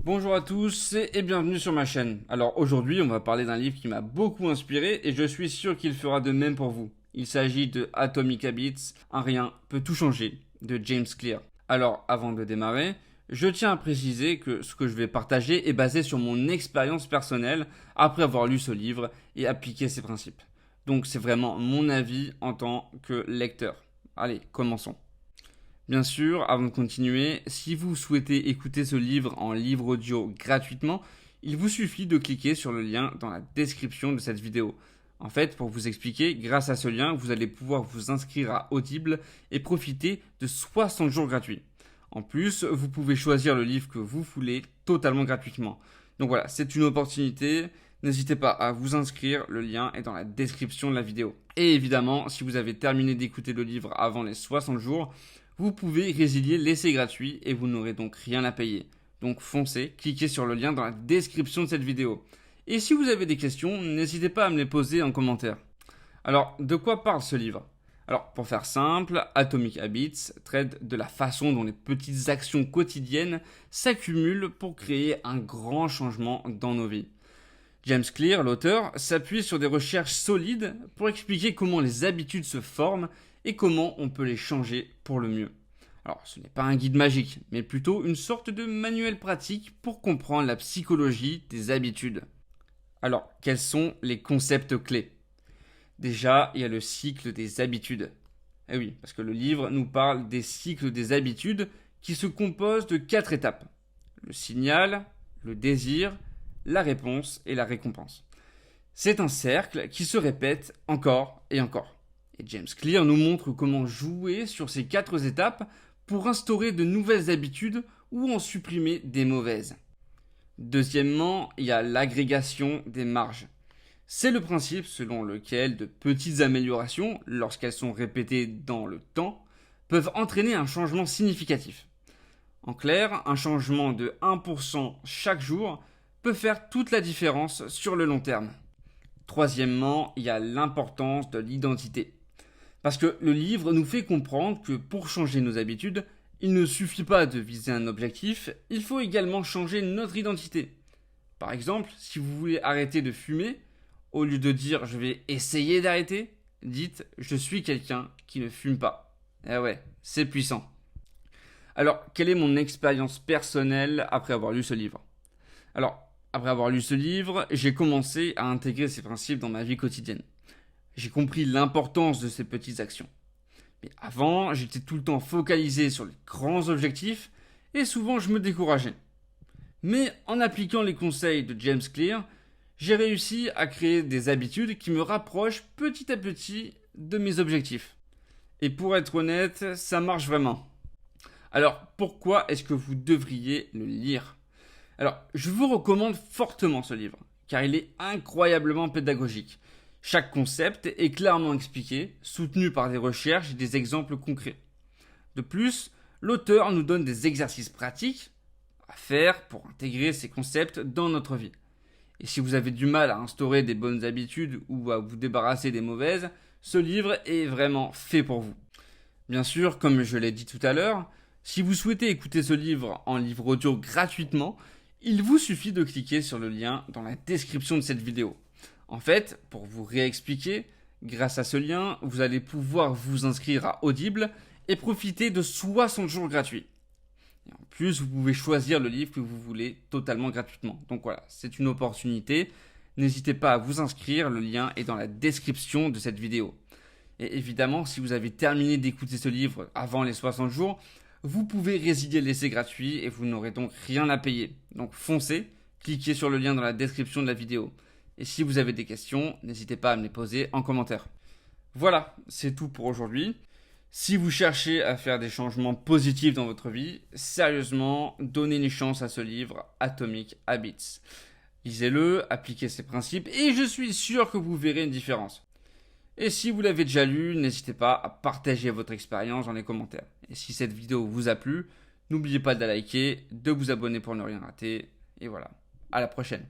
Bonjour à tous et bienvenue sur ma chaîne. Alors aujourd'hui on va parler d'un livre qui m'a beaucoup inspiré et je suis sûr qu'il fera de même pour vous. Il s'agit de Atomic Habits, un rien peut tout changer, de James Clear. Alors avant de démarrer, je tiens à préciser que ce que je vais partager est basé sur mon expérience personnelle après avoir lu ce livre et appliqué ses principes. Donc c'est vraiment mon avis en tant que lecteur. Allez, commençons. Bien sûr, avant de continuer, si vous souhaitez écouter ce livre en livre audio gratuitement, il vous suffit de cliquer sur le lien dans la description de cette vidéo. En fait, pour vous expliquer, grâce à ce lien, vous allez pouvoir vous inscrire à Audible et profiter de 60 jours gratuits. En plus, vous pouvez choisir le livre que vous voulez totalement gratuitement. Donc voilà, c'est une opportunité. N'hésitez pas à vous inscrire, le lien est dans la description de la vidéo. Et évidemment, si vous avez terminé d'écouter le livre avant les 60 jours, vous pouvez résilier l'essai gratuit et vous n'aurez donc rien à payer. Donc foncez, cliquez sur le lien dans la description de cette vidéo. Et si vous avez des questions, n'hésitez pas à me les poser en commentaire. Alors, de quoi parle ce livre ? Alors, pour faire simple, Atomic Habits traite de la façon dont les petites actions quotidiennes s'accumulent pour créer un grand changement dans nos vies. James Clear, l'auteur, s'appuie sur des recherches solides pour expliquer comment les habitudes se forment et comment on peut les changer pour le mieux. Alors, ce n'est pas un guide magique, mais plutôt une sorte de manuel pratique pour comprendre la psychologie des habitudes. Alors, quels sont les concepts clés ? Déjà, il y a le cycle des habitudes. Eh oui, parce que le livre nous parle des cycles des habitudes qui se composent de 4 étapes. Le signal, le désir, la réponse et la récompense. C'est un cercle qui se répète encore et encore. Et James Clear nous montre comment jouer sur ces 4 étapes pour instaurer de nouvelles habitudes ou en supprimer des mauvaises. Deuxièmement, il y a l'agrégation des marges. C'est le principe selon lequel de petites améliorations, lorsqu'elles sont répétées dans le temps, peuvent entraîner un changement significatif. En clair, un changement de 1% chaque jour peut faire toute la différence sur le long terme. Troisièmement, il y a l'importance de l'identité. Parce que le livre nous fait comprendre que pour changer nos habitudes, il ne suffit pas de viser un objectif, il faut également changer notre identité. Par exemple, si vous voulez arrêter de fumer, au lieu de dire je vais essayer d'arrêter, dites je suis quelqu'un qui ne fume pas. Eh ouais, c'est puissant. Alors, quelle est mon expérience personnelle après avoir lu ce livre ? Alors, après avoir lu ce livre, j'ai commencé à intégrer ces principes dans ma vie quotidienne. J'ai compris l'importance de ces petites actions. Mais avant, j'étais tout le temps focalisé sur les grands objectifs et souvent je me décourageais. Mais en appliquant les conseils de James Clear, j'ai réussi à créer des habitudes qui me rapprochent petit à petit de mes objectifs. Et pour être honnête, ça marche vraiment. Alors, pourquoi est-ce que vous devriez le lire ? Alors, je vous recommande fortement ce livre, car il est incroyablement pédagogique. Chaque concept est clairement expliqué, soutenu par des recherches et des exemples concrets. De plus, l'auteur nous donne des exercices pratiques à faire pour intégrer ces concepts dans notre vie. Et si vous avez du mal à instaurer des bonnes habitudes ou à vous débarrasser des mauvaises, ce livre est vraiment fait pour vous. Bien sûr, comme je l'ai dit tout à l'heure, si vous souhaitez écouter ce livre en livre audio gratuitement, il vous suffit de cliquer sur le lien dans la description de cette vidéo. En fait, pour vous réexpliquer, grâce à ce lien, vous allez pouvoir vous inscrire à Audible et profiter de 60 jours gratuits. Et en plus, vous pouvez choisir le livre que vous voulez totalement gratuitement. Donc voilà, c'est une opportunité. N'hésitez pas à vous inscrire, le lien est dans la description de cette vidéo. Et évidemment, si vous avez terminé d'écouter ce livre avant les 60 jours, vous pouvez résilier l'essai gratuit et vous n'aurez donc rien à payer. Donc foncez, cliquez sur le lien dans la description de la vidéo. Et si vous avez des questions, n'hésitez pas à me les poser en commentaire. Voilà, c'est tout pour aujourd'hui. Si vous cherchez à faire des changements positifs dans votre vie, sérieusement, donnez une chance à ce livre, Atomic Habits. Lisez-le, appliquez ses principes et je suis sûr que vous verrez une différence. Et si vous l'avez déjà lu, n'hésitez pas à partager votre expérience dans les commentaires. Et si cette vidéo vous a plu, n'oubliez pas de la liker, de vous abonner pour ne rien rater. Et voilà, à la prochaine.